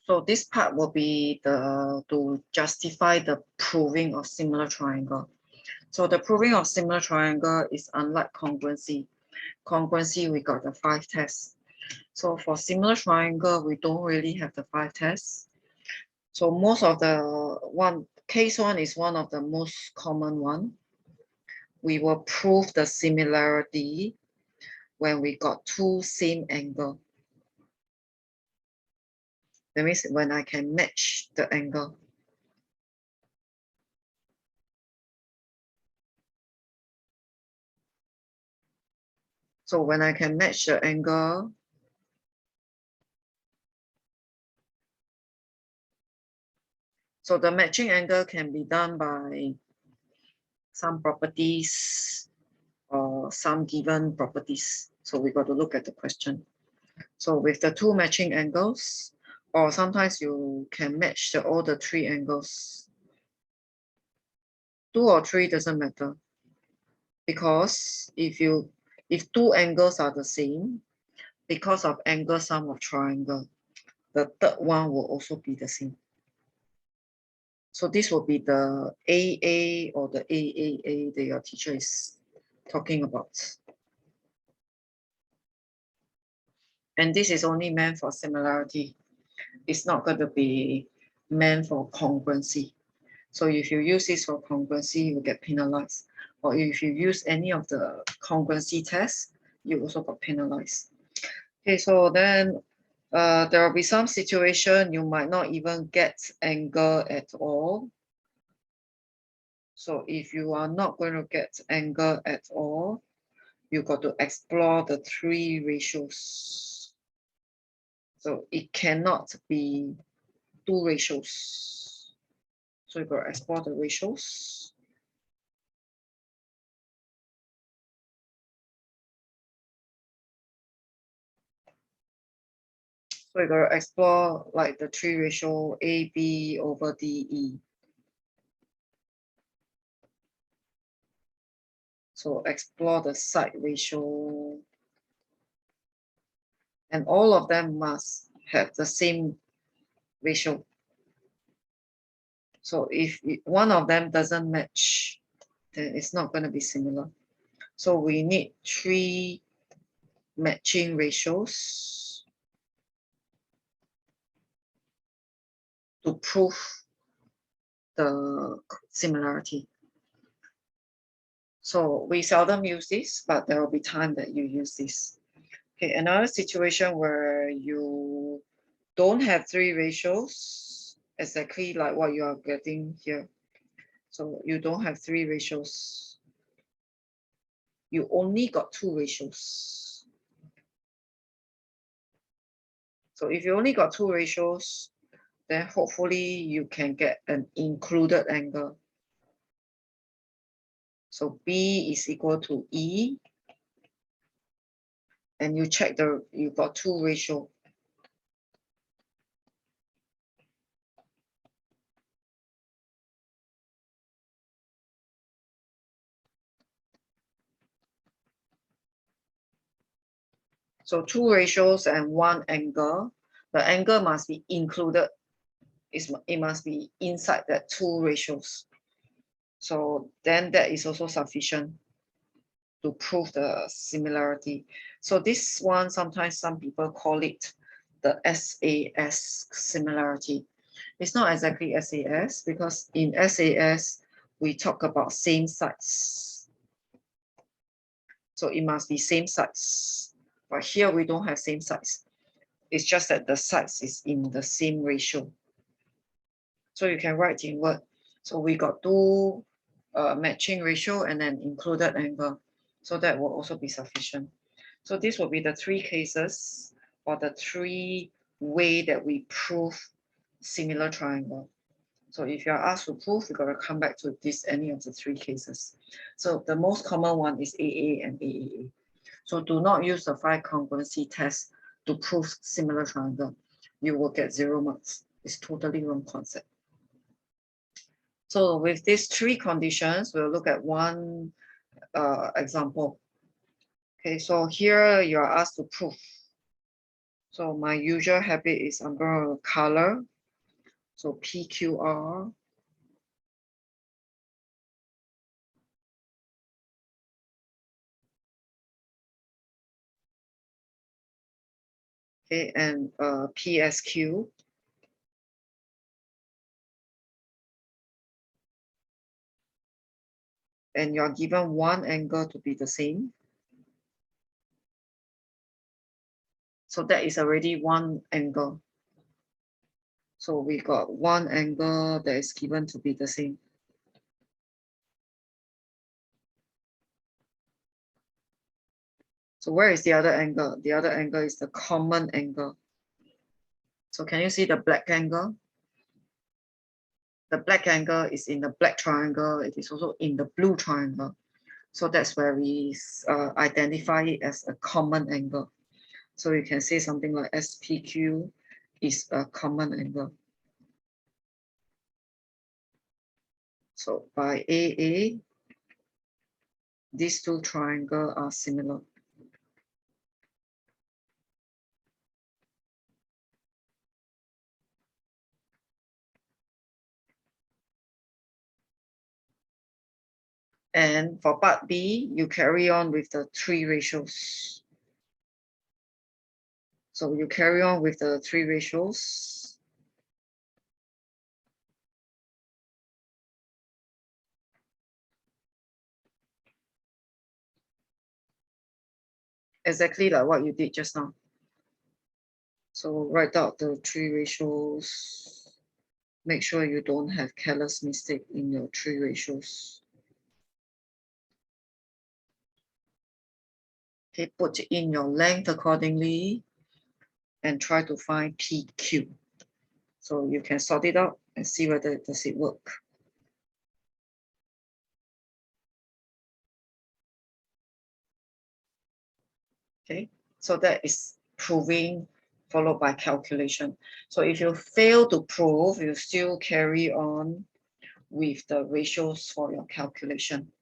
So this part will be to justify the proving of similar triangle. So the proving of similar triangle is unlike congruency. Congruency, we got the 5 tests. So for similar triangle, we don't really have the 5 tests. So most of the case one is one of the most common one. We will prove the similarity when we got two same angle. That means when I can match the angle. So when I can match the angle, so the matching angle can be done by some properties or some given properties. So we got to look at the question. So with the two matching angles, or sometimes you can match all the 3 angles. 2 or 3 doesn't matter, because if 2 angles are the same, because of angle sum of triangle, the third one will also be the same. So this will be the AA or the AAA that your teacher is talking about. And this is only meant for similarity. It's not going to be meant for congruency. So if you use this for congruency, you will get penalized. Or if you use any of the congruency tests, you also got penalized. Okay, so then there will be some situation you might not even get angle at all. So if you are not going to get angle at all, you got to explore the 3 ratios. So it cannot be 2 ratios. So you got to explore the ratios. So you got to explore like the 3 ratio AB over DE. So explore the side ratio. And all of them must have the same ratio. So if one of them doesn't match, then it's not going to be similar. So we need 3 matching ratios to prove the similarity. So we seldom use this, but there will be time that you use this. Okay, another situation where you don't have 3 ratios, exactly like what you are getting here. So you don't have 3 ratios. You only got 2 ratios. So if you only got 2 ratios, then hopefully you can get an included angle. So B is equal to E. And you check you got 2 ratio. So 2 ratios and 1 angle. The angle must be included. It must be inside that 2 ratios. So then that is also sufficient to prove the similarity. So this one, sometimes some people call it the SAS similarity. It's not exactly SAS, because in SAS, we talk about same sides. So it must be same sides. But here we don't have same sides. It's just that the sides is in the same ratio. So you can write in Word. So we got 2 matching ratio and then included angle. So that will also be sufficient. So this will be the 3 cases, or the 3 way that we prove similar triangle. So if you are asked to prove, you got to come back to any of the 3 cases. So the most common one is AA and AAA. So do not use the 5 congruency test to prove similar triangle. You will get 0 marks. It's totally wrong concept. So with these 3 conditions, we'll look at one example. Okay, so here you are asked to prove. So my usual habit is I'm going to color. So PQR. Okay, and PSQ. And you're given one angle to be the same. So that is already one angle. So we got one angle that is given to be the same. So where is the other angle? The other angle is the common angle. So can you see the black angle? The black angle is in the black triangle. It is also in the blue triangle. So that's where we identify it as a common angle. So you can say something like SPQ is a common angle. So by AA, these two triangles are similar. And for part B, you carry on with the three ratios. So you carry on with the three ratios. Exactly like what you did just now. So write out the three ratios. Make sure you don't have careless mistake in your three ratios. Okay, put in your length accordingly and try to find PQ. So you can sort it out and see whether does it work. Okay, so that is proving followed by calculation. So if you fail to prove, you still carry on with the ratios for your calculation.